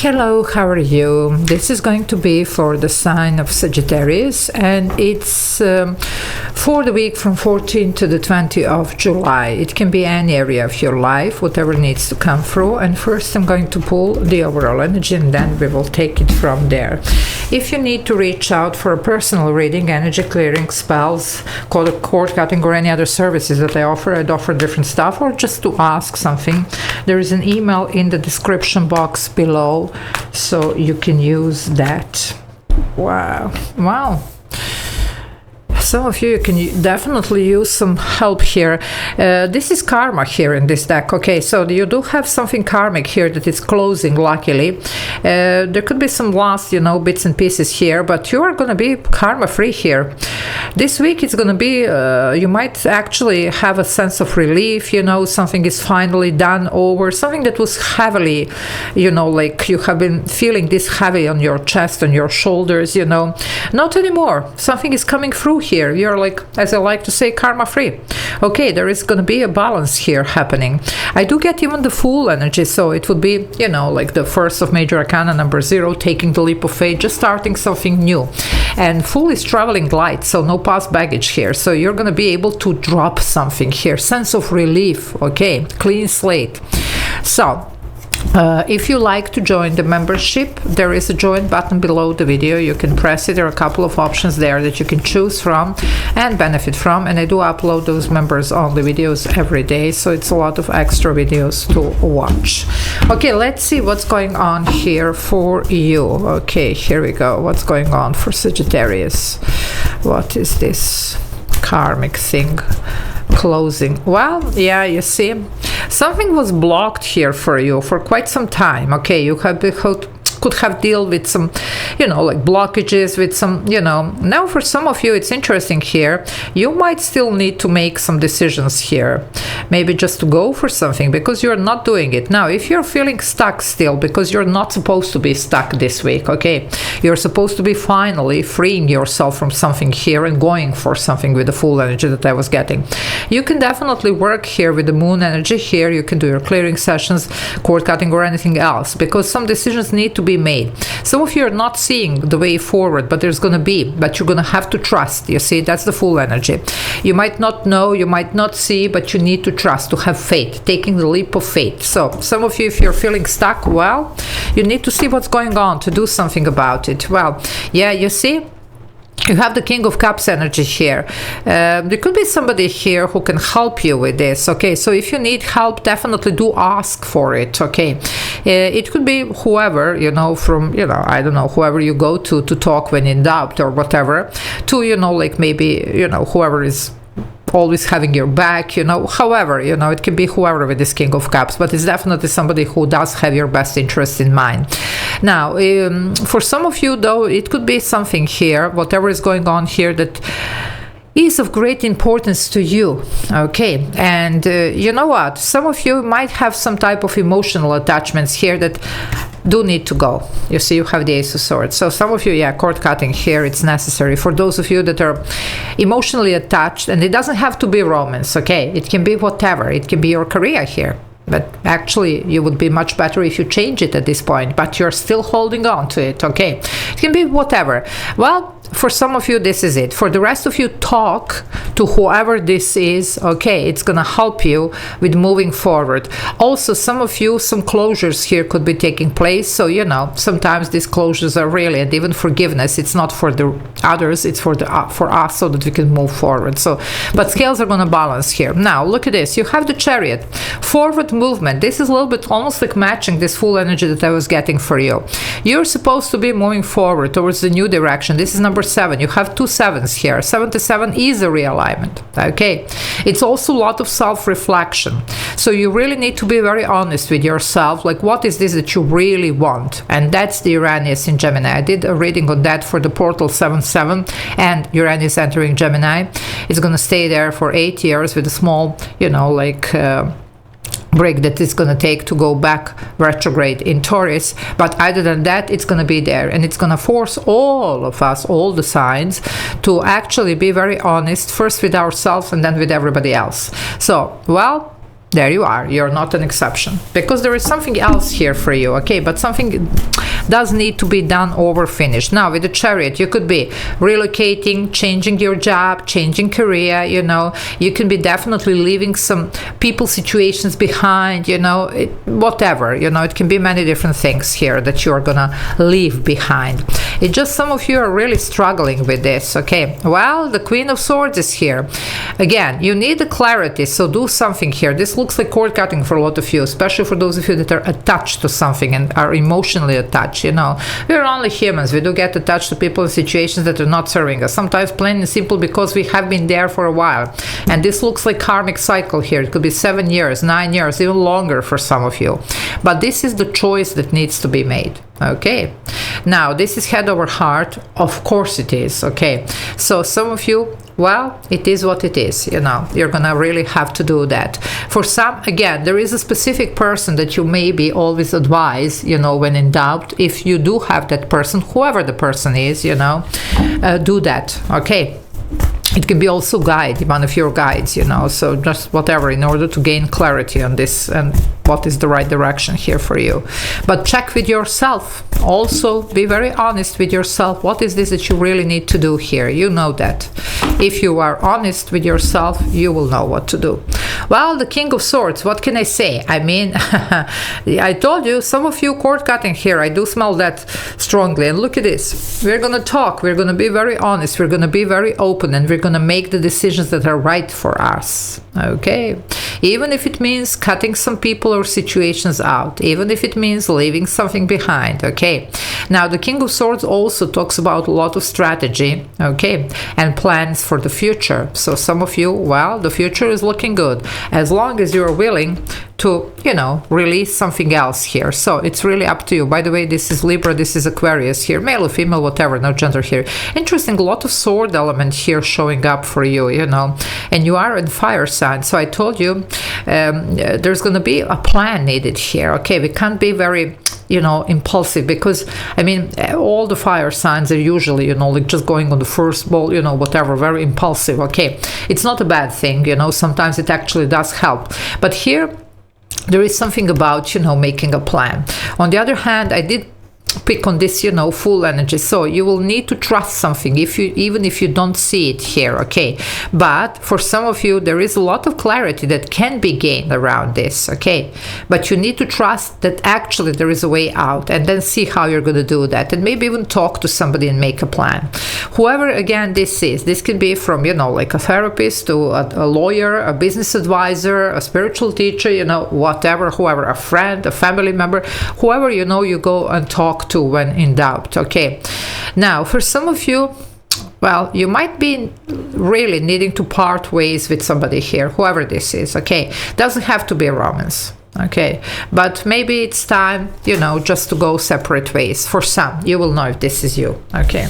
Hello, how are you? This is going to be for the sign of Sagittarius, and it's for the week from 14 to the 20th of July. It can be any area of your life, whatever needs to come through. And first I'm going to pull the overall energy, and then we will take it from there. If you need to reach out for a personal reading, energy clearing, spells, cord cutting, or any other services that I offer, I'd offer different stuff, or just to ask something, there is an email in the description box below, so you can use that. Wow. Some of you can definitely use some help here. This is karma here in this deck. Okay, so you do have something karmic here that is closing, luckily. There could be some lost, bits and pieces here, but you are going to be karma free here. This week it's going to be, you might actually have a sense of relief, something is finally done over, something that was heavily, like you have been feeling this heavy on your chest, on your shoulders, not anymore. Something is coming through here. You're like, as I like to say, karma free. Okay, there is going to be a balance here happening. I do get even the Fool energy, so it would be, like the first of major arcana, number 0, taking the leap of faith, just starting something new. And Fool is traveling light, so no past baggage here. So you're going to be able to drop something here. Sense of relief, okay, clean slate. So if you like to join the membership, there is a join button below the video. You can press it. There are a couple of options there that you can choose from and benefit from, and I do upload those members only videos every day, so it's a lot of extra videos to watch. Okay, let's see what's going on here for you. Okay, here we go. What's going on for Sagittarius? What is this karmic thing closing? Well, yeah, you see, something was blocked here for you for quite some time. Okay, you could have dealt with some, like blockages, with some, now for some of you, it's interesting here. You might still need to make some decisions here, maybe just to go for something because you're not doing it. Now, if you're feeling stuck still, because you're not supposed to be stuck this week, okay, you're supposed to be finally freeing yourself from something here and going for something with the Fool energy that I was getting. You can definitely work here with the Moon energy here. You can do your clearing sessions, cord cutting, or anything else, because some decisions need to be made. Some of you are not seeing the way forward, but there's going to be, but you're going to have to trust. You see, that's the Fool energy. You might not know, you might not see, but you need to trust, to have faith, taking the leap of faith. So some of you, if you're feeling stuck, well, you need to see what's going on to do something about it. Well, yeah, you see, you have the King of Cups energy here. There could be somebody here who can help you with this, okay? So if you need help, definitely do ask for it, okay? It could be whoever, from, I don't know, whoever you go to talk when in doubt or whatever, to, like maybe, whoever is always having your back, however, it can be whoever with this King of Cups, but it's definitely somebody who does have your best interest in mind. Now, for some of you, though, it could be something here, whatever is going on here, that is of great importance to you, okay? And you know what? Some of you might have some type of emotional attachments here that do need to go. You see, you have the Ace of Swords. So some of you, yeah, cord cutting here, it's necessary. For those of you that are emotionally attached, and it doesn't have to be romance, okay? It can be whatever. It can be your career here. But actually, you would be much better if you change it at this point, but you're still holding on to it, okay? It can be whatever. Well, for some of you, this is it. For the rest of you, talk to whoever this is, okay? It's going to help you with moving forward. Also, some of you, some closures here could be taking place. So, sometimes these closures are really, and even forgiveness, it's not for the others, it's for us, so that we can move forward. So, but scales are going to balance here. Now, look at this. You have the Chariot. Forward movement. This is a little bit almost like matching this Fool energy that I was getting for you. You're supposed to be moving forward towards the new direction. This is number 7. You have 2 7s here. 7 to 7 is a realignment, okay? It's also a lot of self-reflection. So you really need to be very honest with yourself, like what is this that you really want? And that's the Uranus in Gemini. I did a reading on that for the portal 7-7, and Uranus entering Gemini. It's going to stay there for 8 years with a small, break that it's going to take to go back retrograde in Taurus. But other than that, it's going to be there, and it's going to force all of us, all the signs, to actually be very honest, first with ourselves and then with everybody else. So, well, There you are. You're not an exception, because there is something else here for you, okay? But something does need to be done over, finished. Now, with the Chariot, you could be relocating, changing your job, changing career, you know. You can be definitely leaving some people, situations behind, you know, whatever, you know. It can be many different things here that you're gonna leave behind. It's just some of you are really struggling with this, okay? Well, the Queen of Swords is here. Again, you need the clarity, so do something here. This looks like cord cutting for a lot of you, especially for those of you that are attached to something and are emotionally attached, you know. We're only humans. We do get attached to people in situations that are not serving us. Sometimes plain and simple because we have been there for a while. And this looks like karmic cycle here. It could be 7 years, 9 years, even longer for some of you. But this is the choice that needs to be made. Okay, now this is head over heart. Of course it is. Okay, so some of you, well, it is what it is, you know. You're gonna really have to do that. For some, again, there is a specific person that you maybe always advise, you know, when in doubt. If you do have that person, whoever the person is, you know, do that. Okay, it can be also guide, one of your guides, you know. So just whatever, in order to gain clarity on this and what is the right direction here for you. But check with yourself. Also, be very honest with yourself. What is this that you really need to do here? You know that. If you are honest with yourself, you will know what to do. Well, the King of Swords, what can I say? I mean, I told you, some of you cord cutting here. I do smell that strongly. And look at this. We're going to talk. We're going to be very honest. We're going to be very open. And we're going to make the decisions that are right for us. Okay? Even if it means cutting some people or situations out, even if it means leaving something behind. Okay, now the King of Swords also talks about a lot of strategy, okay, and plans for the future. So some of you, well, the future is looking good as long as you're willing to, you know, release something else here. So it's really up to you. By the way, this is Libra, this is Aquarius here, male or female, whatever, no gender here. Interesting, a lot of sword element here showing up for you, you know, and you are in fire sign. So I told you there's going to be a plan needed here. Okay, we can't be very, you know, impulsive, because I mean, all the fire signs are usually, you know, like just going on the first ball, you know, whatever, very impulsive. Okay, it's not a bad thing, you know, sometimes it actually does help. But here there is something about, you know, making a plan. On the other hand, I did pick on this, you know, full energy. So you will need to trust something, even if you don't see it here, okay? But for some of you, there is a lot of clarity that can be gained around this, okay? But you need to trust that actually there is a way out, and then see how you're going to do that, and maybe even talk to somebody and make a plan. Whoever, again, this is, this can be from, you know, like a therapist to a lawyer, a business advisor, a spiritual teacher, you know, whatever, whoever, a friend, a family member, whoever, you know, you go and talk to when in doubt. Okay, now for some of you, well, you might be really needing to part ways with somebody here, whoever this is. Okay, doesn't have to be a romance, okay, but maybe it's time, you know, just to go separate ways. For some, you will know if this is you. Okay,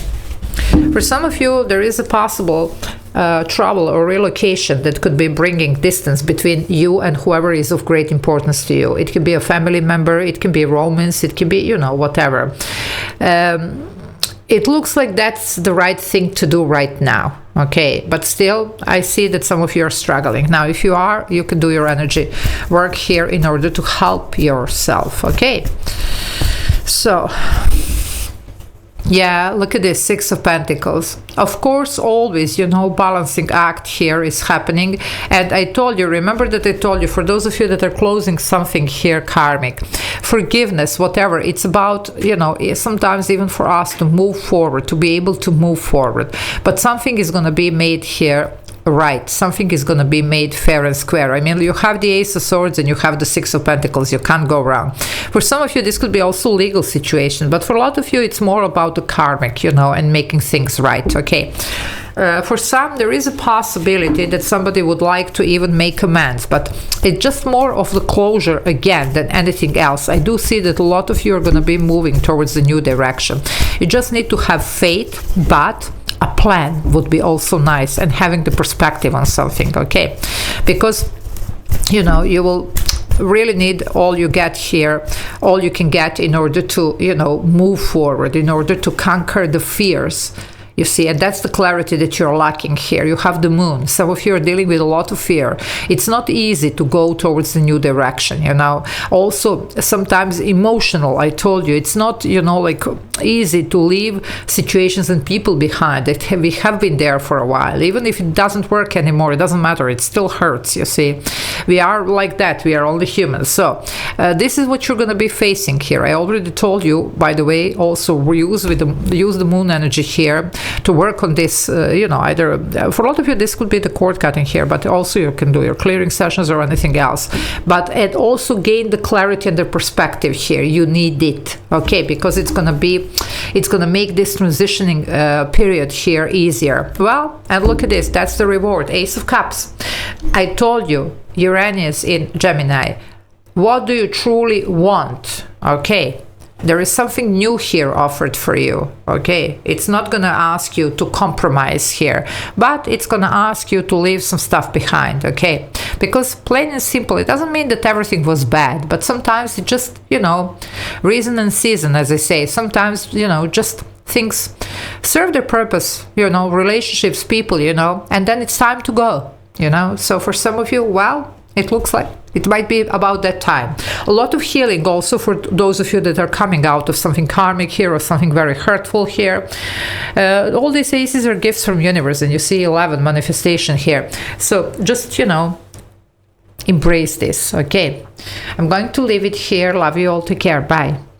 for some of you, there is a possible travel or relocation that could be bringing distance between you and whoever is of great importance to you. It can be a family member, it can be romance, it can be, you know, whatever. It looks like that's the right thing to do right now. Okay, but still, I see that some of you are struggling. Now, if you are, you can do your energy work here in order to help yourself. Okay, so yeah, look at this, Six of Pentacles. Of course, always, you know, balancing act here is happening. And I told you, remember that I told you, for those of you that are closing something here, karmic, forgiveness, whatever, it's about, you know, sometimes even for us to move forward, to be able to move forward. But something is going to be made here right. Something is going to be made fair and square. I mean, you have the Ace of Swords and you have the Six of Pentacles. You can't go wrong. For some of you, this could be also legal situation, but for a lot of you, it's more about the karmic, you know, and making things right. Okay. For some, there is a possibility that somebody would like to even make amends, but it's just more of the closure again than anything else. I do see that a lot of you are going to be moving towards the new direction. You just need to have faith, but a plan would be also nice, and having the perspective on something, okay? Because, you know, you will really need all you get here, all you can get in order to, you know, move forward, in order to conquer the fears, You see, and that's the clarity that you're lacking here. You have the moon. Some of you are dealing with a lot of fear. It's not easy to go towards the new direction, you know. Also, sometimes emotional, I told you, it's not, you know, like easy to leave situations and people behind that we have been there for a while. Even if it doesn't work anymore, it doesn't matter. It still hurts, you see. We are like that. We are only humans. So this is what you're going to be facing here. I already told you, by the way, also use the moon energy here to work on this, you know, either for a lot of you this could be the cord cutting here, but also you can do your clearing sessions or anything else. But it also gain the clarity and the perspective here. You need it, okay, because it's gonna make this transitioning period here easier. Well, and look at this, that's the reward, Ace of Cups. I told you, Uranus in Gemini, what do you truly want? Okay, there is something new here offered for you, okay? It's not gonna ask you to compromise here, but it's gonna ask you to leave some stuff behind, okay? Because plain and simple, it doesn't mean that everything was bad, but sometimes it just, you know, reason and season, as I say. Sometimes, you know, just things serve their purpose, you know, relationships, people, you know, and then it's time to go, you know? So for some of you, well, it looks like it might be about that time. A lot of healing also for those of you that are coming out of something karmic here or something very hurtful here. All these aces are gifts from universe, and you see 11 manifestation here. So just, you know, embrace this, okay? I'm going to leave it here. Love you all. Take care. Bye.